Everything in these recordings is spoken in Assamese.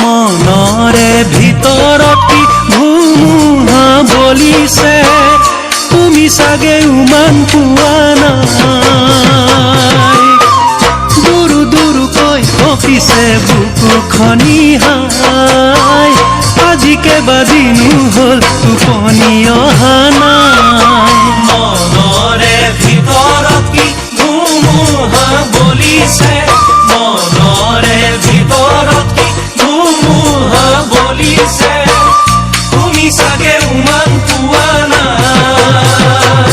মনৰে ভিতৰত ধুমুহা বলিছে তুমি চাগে উমান পোৱা নাই দুৰু দুৰুকৈ কঁপিছে বুকু খনিহাই আজি কেইবাদিনো হ'ল টোপনি অহা নাই মনৰে ভিতৰত ধুমুহা বলিছে মনৰে ভিতৰত ধুমুহা বলিছে তুমি চাগে উমান পোৱা নাই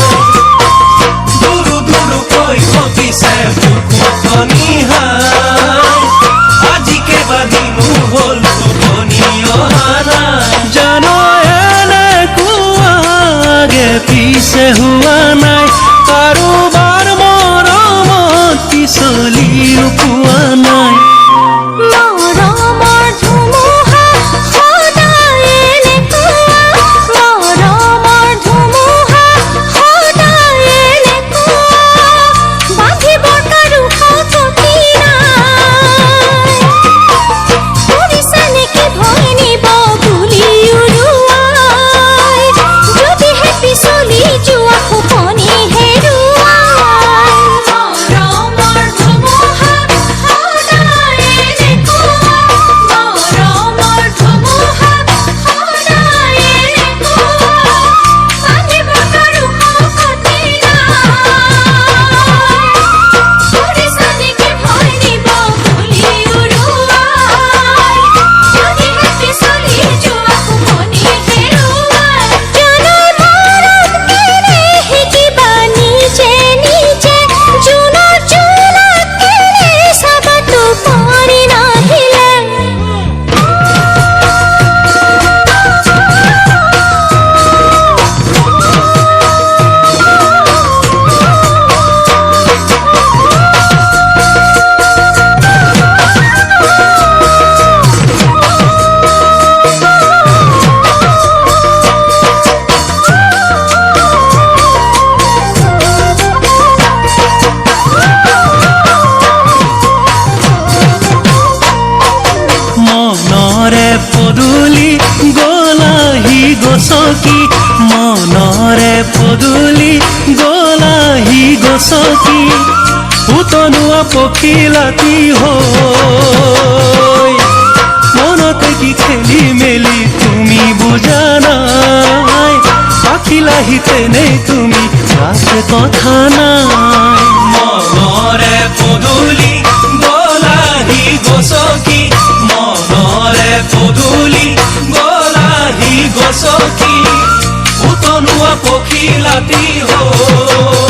দুৰু দুৰুকৈ কঁপিছে বুকু খনিহাই আজি কেইবাদিনো হ'ল টোপনি অহা নাই জানো এনেকুৱা আগে পিছে হোৱা নাই কাৰোবাৰ মৰমত পিছলিও পোৱা নাই পদূলি গলাহি গছকি মনৰে পদূলি গলাহি গছকি উতনুৱা পখিলাতি হৈ মনতে কি খেলি মেলি তুমি বুজা নাই পাখিলাহি তেনে তুমি ৰাতে কথা নাই মনৰে পদূলি গলাহি গছকি মনৰে পদূলি গলাহি গছকি উতনুৱা পখিলাতি হৈ